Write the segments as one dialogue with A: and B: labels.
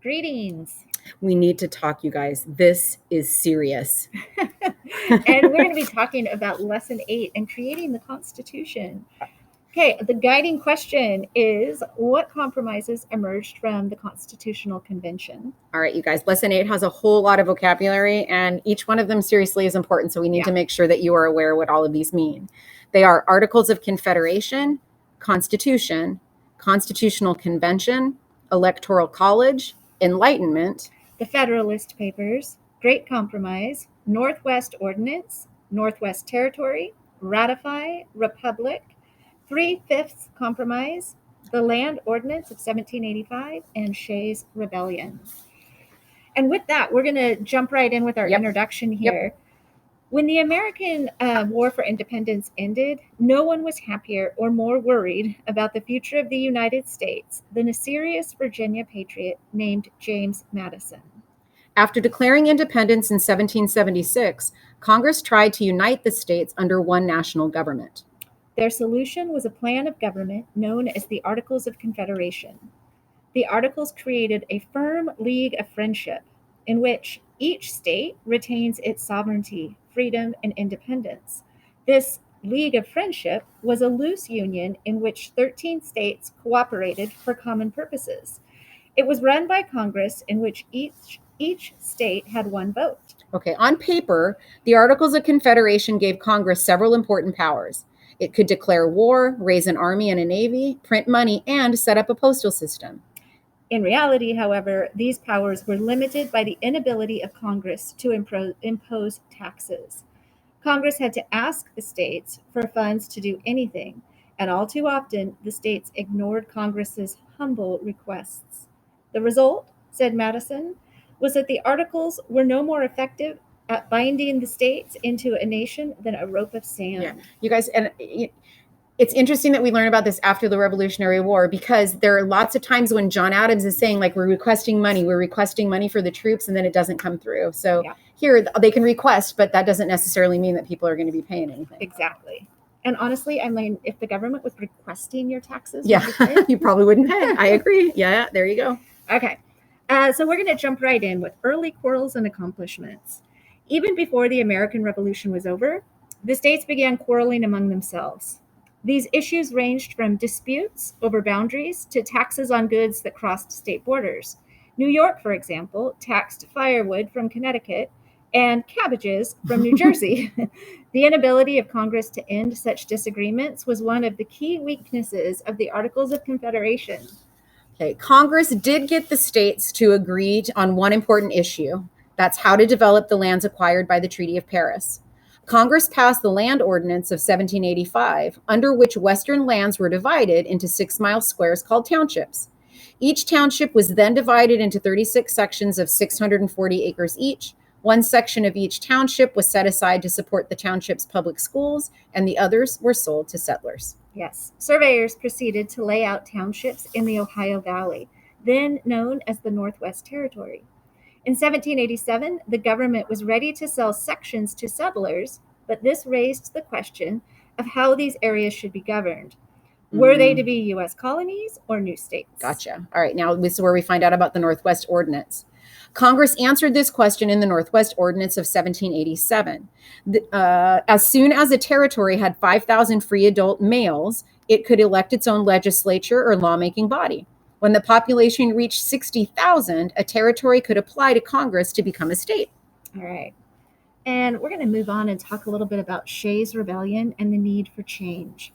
A: Greetings.
B: We need to talk, you guys. This is serious.
A: And we're going to be talking about Lesson 8 and creating the Constitution. Okay, the guiding question is, what compromises emerged from the Constitutional Convention?
B: All right, you guys. Lesson 8 has a whole lot of vocabulary, and each one of them seriously is important. So we need to make sure that you are aware what all of these mean. They are Articles of Confederation, Constitution, Constitutional Convention, Electoral College, Enlightenment,
A: the Federalist Papers, Great Compromise, Northwest Ordinance, Northwest Territory, Ratify, Republic, 3/5 Compromise, the Land Ordinance of 1785, and Shays Rebellion. And with that, we're going to jump right in with our introduction here. When the American War for Independence ended, no one was happier or more worried about the future of the United States than a serious Virginia patriot named James Madison.
B: After declaring independence in 1776, Congress tried to unite the states under one national government.
A: Their solution was a plan of government known as the Articles of Confederation. The Articles created a firm league of friendship in which each state retains its sovereignty, freedom, and independence. This League of Friendship was a loose union in which 13 states cooperated for common purposes. It was run by Congress, in which each state had one vote.
B: Okay, on paper, the Articles of Confederation gave Congress several important powers. It could declare war, raise an army and a navy, print money, and set up a postal system.
A: In reality, however, these powers were limited by the inability of Congress to impose taxes. Congress had to ask the states for funds to do anything, and all too often, the states ignored Congress's humble requests. The result, said Madison, was that the Articles were no more effective at binding the states into a nation than a rope of sand.
B: Yeah, you guys, and it's interesting that we learn about this after the Revolutionary War, because there are lots of times when John Adams is saying, like, we're requesting money for the troops, and then it doesn't come through. So here they can request, but that doesn't necessarily mean that people are going to be paying anything.
A: Exactly. And honestly, I mean, if the government was requesting your taxes,
B: you probably wouldn't pay. I agree. Yeah, there you go.
A: Okay. So we're going to jump right in with early quarrels and accomplishments. Even before the American Revolution was over, the states began quarreling among themselves. These issues ranged from disputes over boundaries to taxes on goods that crossed state borders. New York, for example, taxed firewood from Connecticut and cabbages from New Jersey. The inability of Congress to end such disagreements was one of the key weaknesses of the Articles of Confederation.
B: Okay, Congress did get the states to agree on one important issue. That's how to develop the lands acquired by the Treaty of Paris. Congress passed the Land Ordinance of 1785, under which Western lands were divided into 6-mile squares called townships. Each township was then divided into 36 sections of 640 acres each. One section of each township was set aside to support the township's public schools, and the others were sold to settlers.
A: Yes, surveyors proceeded to lay out townships in the Ohio Valley, then known as the Northwest Territory. In 1787, the government was ready to sell sections to settlers, but this raised the question of how these areas should be governed. Were they to be U.S. colonies or new states?
B: Gotcha. All right, now this is where we find out about the Northwest Ordinance. Congress answered this question in the Northwest Ordinance of 1787. As soon as a territory had 5,000 free adult males, it could elect its own legislature or lawmaking body. When the population reached 60,000, a territory could apply to Congress to become a state.
A: All right. And we're going to move on and talk a little bit about Shays Rebellion and the need for change.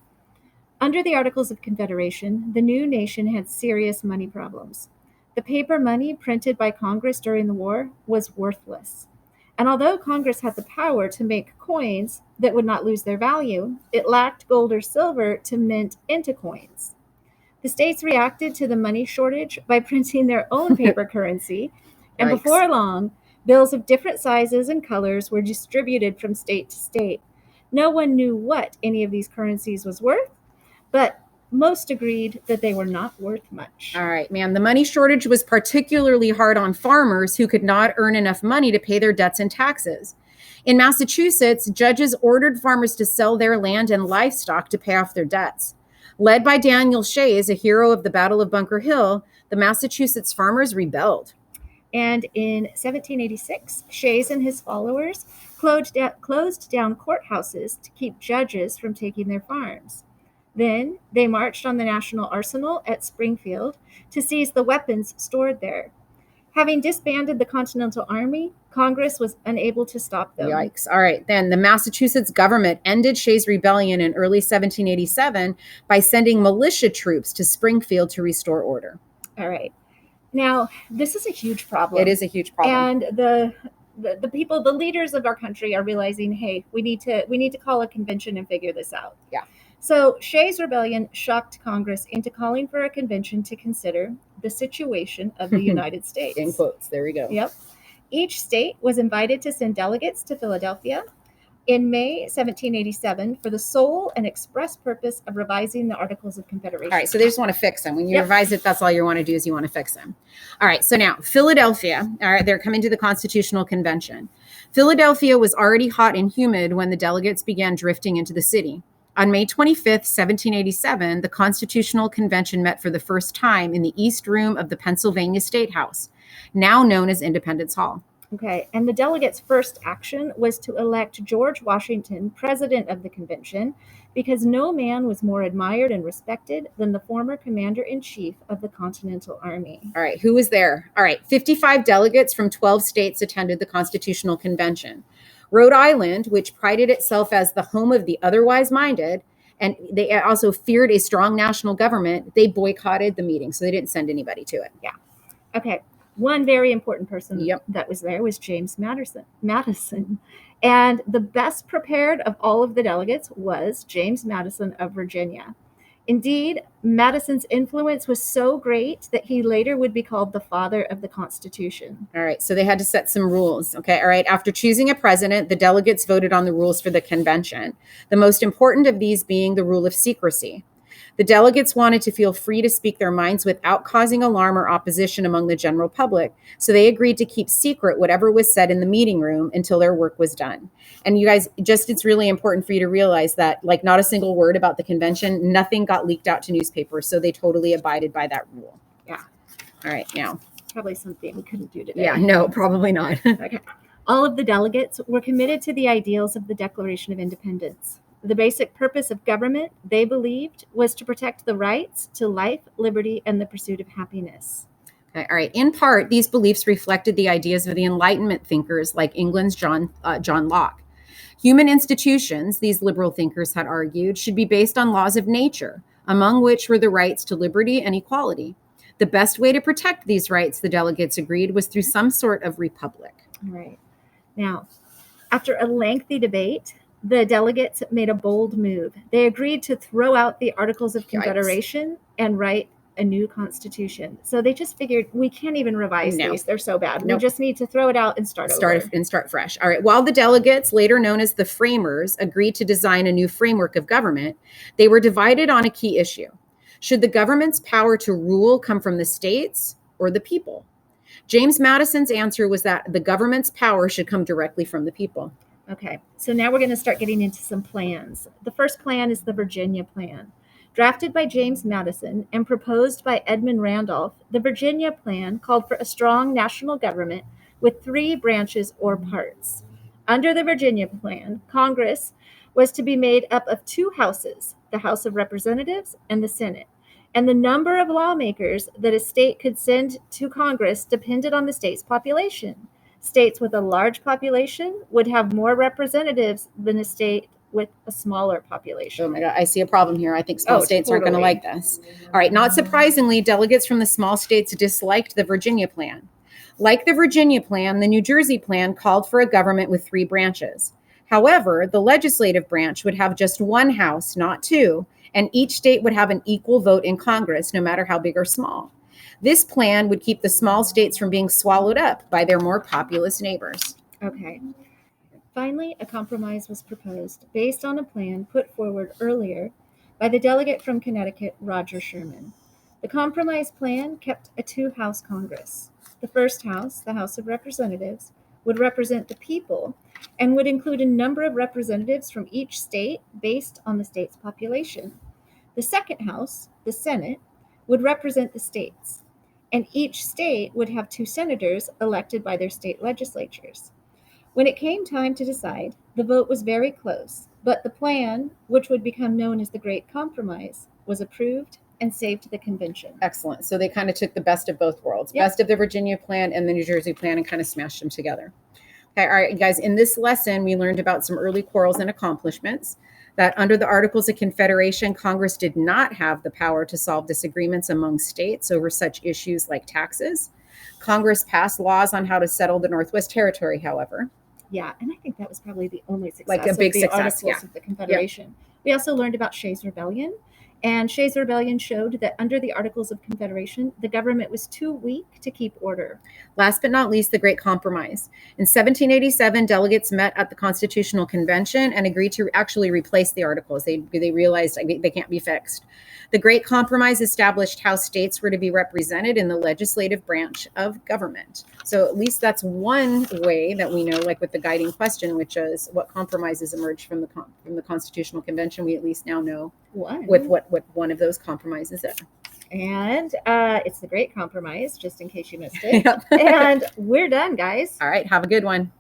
A: Under the Articles of Confederation, the new nation had serious money problems. The paper money printed by Congress during the war was worthless. And although Congress had the power to make coins that would not lose their value, it lacked gold or silver to mint into coins. The states reacted to the money shortage by printing their own paper currency, and before long, bills of different sizes and colors were distributed from state to state. No one knew what any of these currencies was worth, but most agreed that they were not worth much.
B: All right, man. The money shortage was particularly hard on farmers who could not earn enough money to pay their debts and taxes. In Massachusetts, judges ordered farmers to sell their land and livestock to pay off their debts. Led by Daniel Shays, a hero of the Battle of Bunker Hill, the Massachusetts farmers rebelled.
A: And in 1786, Shays and his followers closed down courthouses to keep judges from taking their farms. Then they marched on the National Arsenal at Springfield to seize the weapons stored there. Having disbanded the Continental Army, Congress was unable to stop them.
B: Yikes. All right. Then the Massachusetts government ended Shays' rebellion in early 1787 by sending militia troops to Springfield to restore order.
A: All right. Now, this is a huge problem.
B: It is a huge problem.
A: And the people, the leaders of our country are realizing, hey, we need to call a convention and figure this out.
B: Yeah.
A: So Shays' rebellion shocked Congress into calling for a convention to consider the situation of the United States.
B: In quotes. There we go.
A: Yep. Each state was invited to send delegates to Philadelphia in May 1787 for the sole and express purpose of revising the Articles of Confederation.
B: All right, so they just want to fix them. When you revise it, that's all you want to do is you want to fix them. All right, so now Philadelphia, all right, they're coming to the Constitutional Convention. Philadelphia was already hot and humid when the delegates began drifting into the city. On May 25th, 1787, the Constitutional Convention met for the first time in the East Room of the Pennsylvania State House, now known as Independence Hall.
A: Okay, and the delegates' first action was to elect George Washington president of the convention because no man was more admired and respected than the former commander-in-chief of the Continental Army.
B: All right, who was there? All right, 55 delegates from 12 states attended the Constitutional Convention. Rhode Island, which prided itself as the home of the otherwise minded, and they also feared a strong national government, they boycotted the meeting, so they didn't send anybody to it.
A: Yeah. Okay. One very important person that was there was James Madison. And the best prepared of all of the delegates was James Madison of Virginia. Indeed, Madison's influence was so great that he later would be called the father of the Constitution.
B: All right, so they had to set some rules. Okay, all right. After choosing a president, the delegates voted on the rules for the convention, the most important of these being the rule of secrecy. The delegates wanted to feel free to speak their minds without causing alarm or opposition among the general public, so they agreed to keep secret whatever was said in the meeting room until their work was done. And you guys, it's really important for you to realize that, like, not a single word about the convention, nothing got leaked out to newspapers, so they totally abided by that rule.
A: Yeah.
B: All right, now.
A: Probably something we couldn't do today.
B: Yeah, no, probably not.
A: Okay. All of the delegates were committed to the ideals of the Declaration of Independence. The basic purpose of government, they believed, was to protect the rights to life, liberty, and the pursuit of happiness.
B: Okay, all right. In part, these beliefs reflected the ideas of the Enlightenment thinkers like England's John Locke. Human institutions, these liberal thinkers had argued, should be based on laws of nature, among which were the rights to liberty and equality. The best way to protect these rights, the delegates agreed, was through some sort of republic.
A: All right. Now, after a lengthy debate, the delegates made a bold move. They agreed to throw out the Articles of Confederation and write a new constitution. So they just figured, we can't even revise these. They're so bad. We just need to throw it out and start
B: fresh. All right. While the delegates, later known as the framers, agreed to design a new framework of government, they were divided on a key issue. Should the government's power to rule come from the states or the people? James Madison's answer was that the government's power should come directly from the people.
A: Okay, so now we're going to start getting into some plans. The first plan is the Virginia Plan. Drafted by James Madison and proposed by Edmund Randolph, the Virginia Plan called for a strong national government with 3 branches or parts. Under the Virginia Plan, Congress was to be made up of 2 houses, the House of Representatives and the Senate. And the number of lawmakers that a state could send to Congress depended on the state's population. States with a large population would have more representatives than a state with a smaller population.
B: Oh my God, I see a problem here. I think small states aren't going to like this. All right, not surprisingly, delegates from the small states disliked the Virginia Plan. Like the Virginia Plan, the New Jersey Plan called for a government with 3 branches. However, the legislative branch would have just 1 house, not 2, and each state would have an equal vote in Congress, no matter how big or small. This plan would keep the small states from being swallowed up by their more populous neighbors.
A: Okay. Finally, a compromise was proposed based on a plan put forward earlier by the delegate from Connecticut, Roger Sherman. The compromise plan kept a 2-house Congress. The first house, the House of Representatives, would represent the people and would include a number of representatives from each state based on the state's population. The second house, the Senate, would represent the states. and each state would have 2 senators elected by their state legislatures. When it came time to decide, the vote was very close, but the plan, which would become known as the Great Compromise, was approved and saved the convention.
B: Excellent. So they kind of took the best of both worlds,
A: Yep.
B: best of the Virginia plan and the New Jersey plan, and kind of smashed them together. Okay, all right, guys, in this lesson, we learned about some early quarrels and accomplishments, that under the Articles of Confederation, Congress did not have the power to solve disagreements among states over such issues like taxes. Congress passed laws on how to settle the Northwest Territory, however.
A: Yeah, and I think that was probably the only success
B: Like a
A: of
B: big
A: the
B: success,
A: Articles of the Confederation. We also learned about Shays' Rebellion, and Shays' Rebellion showed that under the Articles of Confederation, the government was too weak to keep order.
B: Last but not least, the Great Compromise. In 1787, delegates met at the Constitutional Convention and agreed to actually replace the Articles. They realized they can't be fixed. The Great Compromise established how states were to be represented in the legislative branch of government. So at least that's one way that we know, like with the guiding question, which is what compromises emerged from the Constitutional Convention. We at least now know
A: One.
B: with what one of those compromises is.
A: And it's the Great Compromise, just in case you missed it.
B: Yep.
A: And we're done, guys.
B: All right, have a good one.